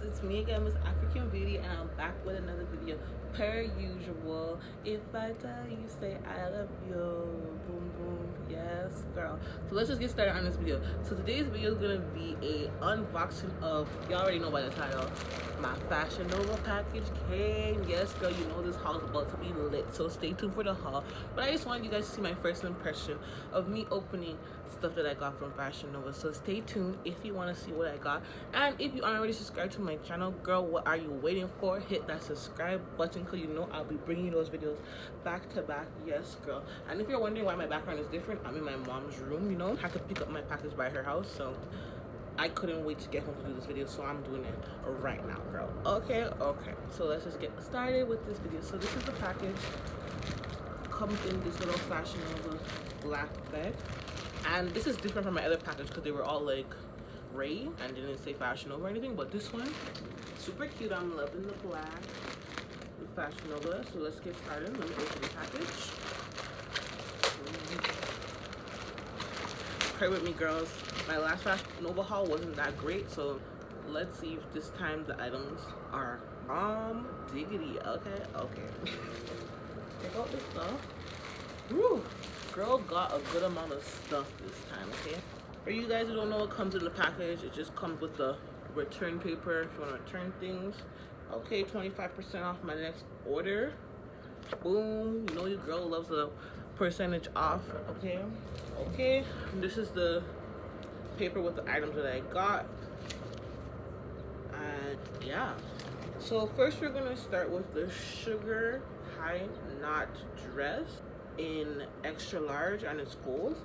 it's me again, Miss African Beauty, and I'm back with another video. Per usual, if I tell you, say I love you. Boom, boom. Yes, girl. So let's just get started on this video. So today's video is gonna be a unboxing of, y'all already know by the title, my Fashion Nova package came. Yes, girl, you know this haul is about to be lit, so stay tuned for the haul. But I just wanted you guys to see my first impression of me opening stuff that I got from Fashion Nova. So stay tuned if you want to see what I got. And if you aren't already subscribed to my channel, girl, what are you waiting for? Hit that subscribe button, because you know I'll be bringing you those videos back to back. Yes, girl. And if you're wondering why my background is different, I'm in my mom's room, you know. I had to pick up my package by her house, so I couldn't wait to get home to do this video, so I'm doing it right now, girl. Okay. So let's just get started with this video. So this is the package. Comes in this little Fashion Nova black bag. And this is different from my other package because they were all like gray and didn't say Fashion Nova or anything. But this one, super cute. I'm loving the black with Fashion Nova. So let's get started. Let me open the package. Pray with me, girls. My last Fashion Nova haul wasn't that great, so let's see if this time the items are diggity. Okay. Check out this stuff. Woo! Girl got a good amount of stuff this time, okay? For you guys who don't know what comes in the package, it just comes with the return paper if you want to return things. Okay, 25% off my next order. Boom. You know your girl loves a percentage off, okay. This is the paper with the items that I got. And yeah. So first we're gonna start with the sugar high knot dress in extra large, and it's gold.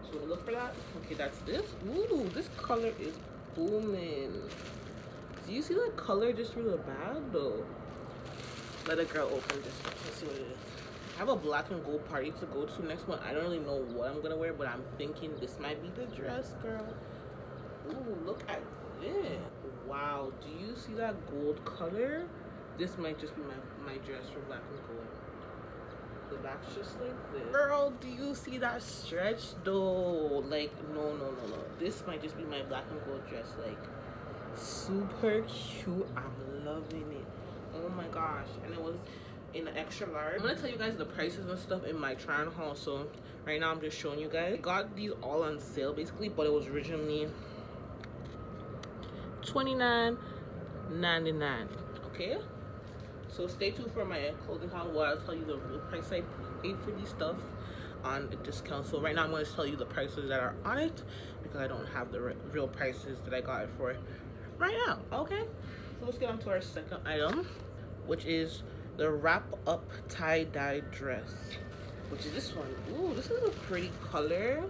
So look for that. Okay, that's this. Ooh, this color is booming. Do you see that color just through the bag though? Let a girl open this. Let's see what it is. I have a black and gold party to go to next month. I don't really know what I'm gonna wear, but I'm thinking this might be the dress, girl. Ooh, look at this. Wow, do you see that gold color? This might just be my dress for black and gold. The back's just like this. Girl, do you see that stretch though? Like, no. This might just be my black and gold dress. Like, super cute. I'm loving it. Oh my gosh. And it was in an extra large. I'm gonna tell you guys the prices and stuff in my try on haul. So right now I'm just showing you guys. I got these all on sale basically, but it was originally $29.99. Okay, so stay tuned for my clothing haul where I'll tell you the real price I paid for these stuff on a discount. So right now I'm going to tell you the prices that are on it because I don't have the real prices that I got it for right now. Okay, so let's get on to our second item, which is the wrap up tie-dye dress, which is this one. Ooh, this is a pretty color.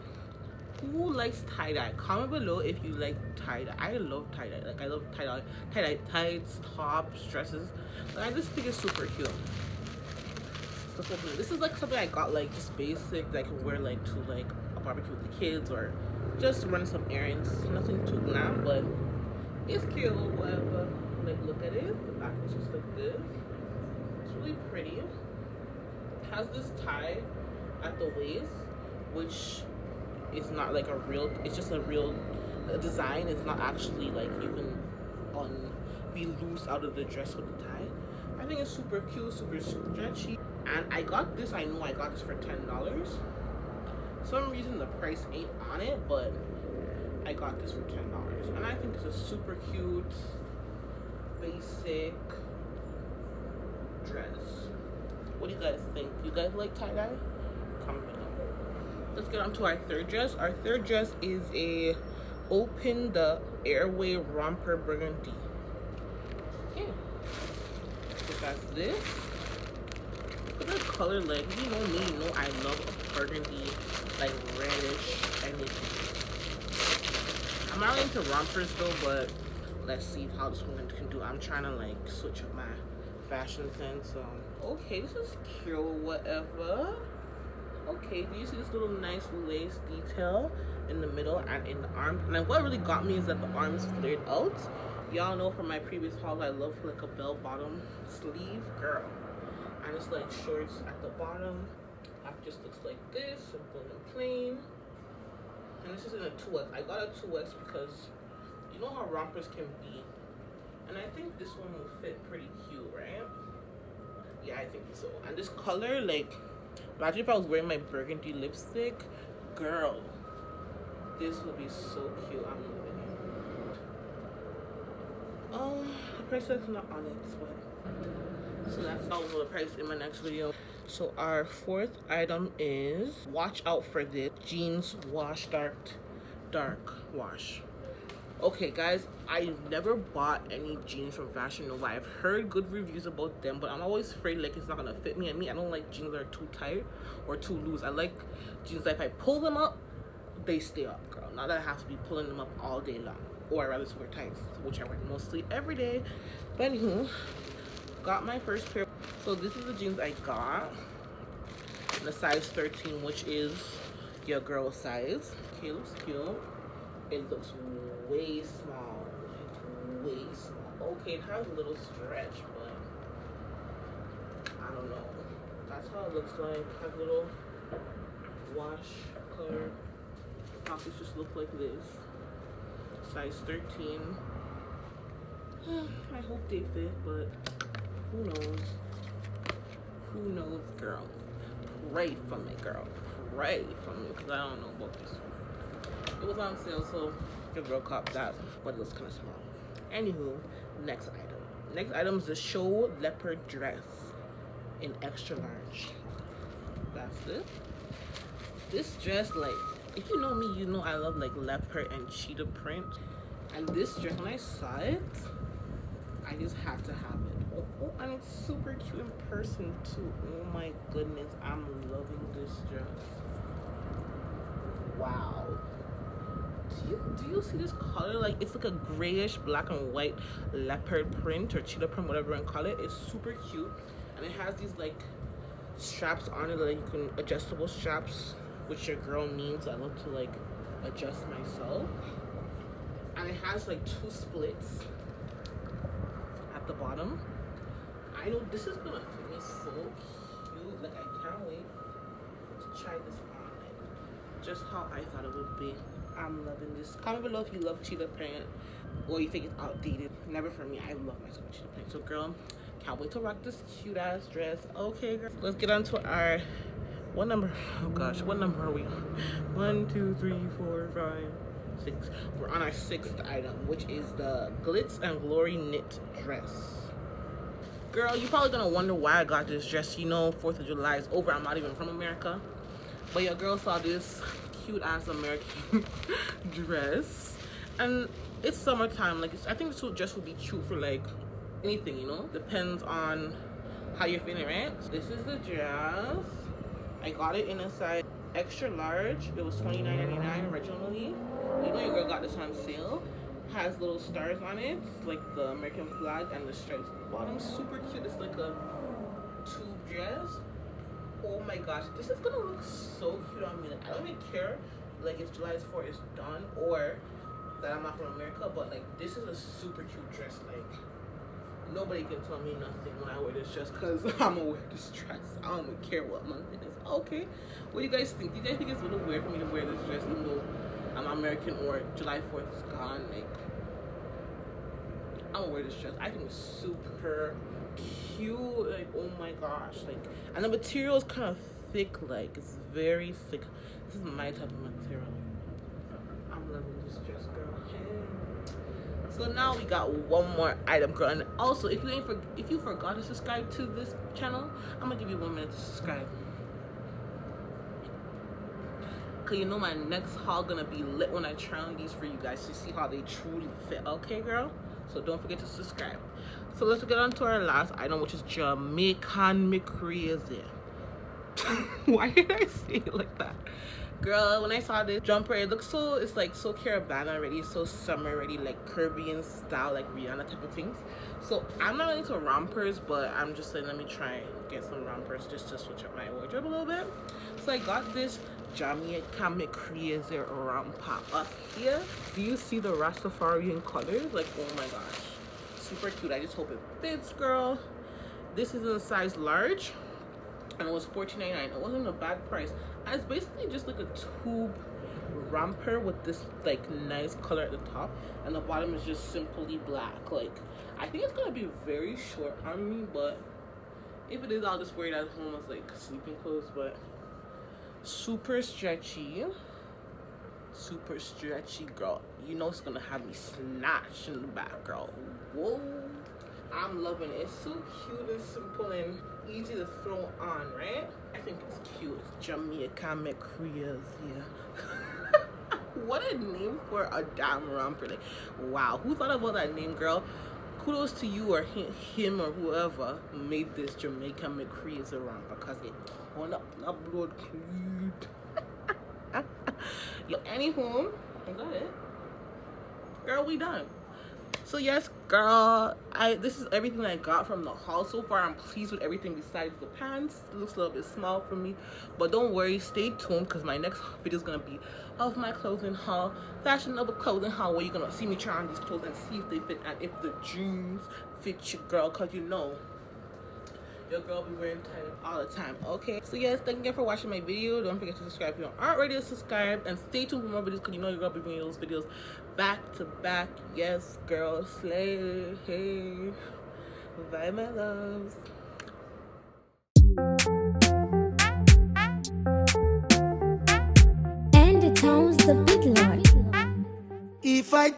Who likes tie-dye? Comment below if you like tie-dye. I love tie-dye. Like, I love tie-dye tights, tops, dresses. Like, I just think it's super cute. This is like something I got, like, just basic that I can wear like to like a barbecue with the kids or just run some errands. Nothing too glam, but it's cute. Whatever. Like, look at it. The back is just like this. It's really pretty. It has this tie at the waist, which it's not like a real, it's just a real design. It's not actually like you can be loose out of the dress with the tie. I think it's super cute, super stretchy. And I got this, I know I got this for $10. Some reason the price ain't on it, but I got this for $10. And I think it's a super cute, basic dress. What do you guys think? You guys like tie-dye? Comment below. Let's get on to our third dress. Our third dress is a open the airway romper burgundy. Okay. So that's this. Look at the color, like, you know me, you know I love a burgundy, like reddish anything. I'm not really into rompers though, but let's see how this one can do. I'm trying to like switch up my fashion sense. Okay, this is cute, whatever. Okay, do you see this little nice lace detail in the middle and in the arm? And then what really got me is that the arms flared out. Y'all know from my previous haul I love like a bell bottom sleeve, girl. And it's like shorts at the bottom. Back just looks like this, simple and plain. And this is in a 2X. I got a 2X because you know how rompers can be And I think this one will fit pretty cute, right? Yeah, I think so. And this color, like, imagine if I was wearing my burgundy lipstick, girl, this would be so cute. I'm loving it. The price is not on it, but so that's all the price in my next video. So our fourth item is, watch out for this, jeans wash dark wash. Okay guys, I never bought any jeans from Fashion Nova. I've heard good reviews about them, but I'm always afraid like it's not gonna fit me. And me, I don't like jeans that are too tight or too loose. I like jeans that if I pull them up, they stay up, girl. Not that I have to be pulling them up all day long. Or I rather wear tights, which I wear mostly every day. But anywho, got my first pair. So this is the jeans I got in the size 13, which is your girl size. Okay, looks cute. It looks way small, like way small. Okay, it has a little stretch, but I don't know. That's how it looks like. Has a little wash color. The pockets just look like this. Size 13. I hope they fit, but who knows? Who knows, girl? Pray for me, girl. Pray for me, because I don't know about this one. It was on sale, so the girl copped that, but it was kind of small. Anywho, next item. Next item is the Show Leopard dress in extra large. That's it. This dress, like, if you know me, you know I love like leopard and cheetah print. And this dress, when I saw it, I just have to have it. Oh, and it's super cute in person too. Oh my goodness, I'm loving this dress. Wow. Do you see this color? Like, it's like a grayish black and white leopard print or cheetah print, whatever you want to call it. It's super cute, and it has these like straps on it, like you can adjustable straps, which your girl needs. I love to like adjust myself. And it has like 2 splits at the bottom. I know this is gonna fit me so cute. Like, I can't wait to try this on. Like, just how I thought it would be. I'm loving this. Comment below if you love cheetah print or you think it's outdated. Never for me. I love myself cheetah print. So girl, can't wait to rock this cute ass dress. Okay, girl. Let's get on to our, what number? Oh gosh, what number are we on? 1, 2, 3, 4, 5, 6. We're on our 6th item, which is the Glitz and Glory knit dress. Girl, you're probably gonna wonder why I got this dress. You know, 4th of July is over. I'm not even from America. But your girl saw this cute ass American dress, and it's summertime. Like, I think this dress would be cute for like anything, you know, depends on how you're feeling, right? So this is the dress. I got it in a size extra large. It was $29.99 originally. You know, your girl got this on sale. Has little stars on it, like the American flag, and the stripes at the bottom. Super cute. It's like a tube dress. Oh my gosh, this is gonna look so cute on me. Like, I don't even care like if July 4th is done or that I'm not from America, but like, this is a super cute dress. Like, nobody can tell me nothing when I wear this dress, because I'm gonna wear this dress. I don't even care what month it is. Okay, what do you guys think? Do you guys think it's a little weird for me to wear this dress even though I'm American or July 4th is gone? Like, I'm gonna wear this dress. I think it's super cute. Like, oh my gosh. Like, and the material is kind of thick. Like, it's very thick. This is my type of material. I'm loving this dress, girl. Hey. So now we got one more item, girl. And also, if you forgot to subscribe to this channel, I'm gonna give you 1 minute to subscribe. Cause you know my next haul gonna be lit when I try on these for you guys to see how they truly fit. Okay, girl? So don't forget to subscribe. So let's get on to our last item, which is Jamaican McCrazy. Why did I say it like that? Girl, when I saw this jumper, it looks so, it's like so Caribana ready, so summer ready, like Caribbean style, like Rihanna type of things. So I'm not into rompers, but I'm just saying, let me try and get some rompers just to switch up my wardrobe a little bit. So I got this Jamaican McCrazy romper up here. Do you see the Rastafarian colors? Like, oh my gosh, super cute. I just hope it fits, girl. This is in a size large, and it was $14.99. It wasn't a bad price. And it's basically just like a tube romper with this like nice color at the top, and the bottom is just simply black. Like, I think it's gonna be very short on me, but if it is, I'll just wear it at home as like sleeping clothes. But super stretchy, girl. You know it's gonna have me snatched in the back, girl. Whoa, I'm loving it. It's so cute and simple and easy to throw on, right? I think it's cute. Jamaica McCreas, yeah. What a name for a damn romper. Like, wow, who thought about that name, girl? Kudos to you or him or whoever made this Jamaica McCreas a romper, because it turned up that blood clean. Yo, anywho, is that it? Girl, we done. So yes, girl, this is everything I got from the haul so far. I'm pleased with everything besides the pants. It looks a little bit small for me, but don't worry, stay tuned, because my next video is gonna be of my clothing haul, fashion of a clothing haul, where you're gonna see me try on these clothes and see if they fit and if the jeans fit your girl, because you know your girl be wearing tight all the time. Okay, so yes, thank you again for watching my video. Don't forget to subscribe if you aren't already subscribed, and stay tuned for more videos, because you know your girl be bringing those videos back to back. Yes, girl, slay. Hey, bye my loves. And the tones the big lord. If I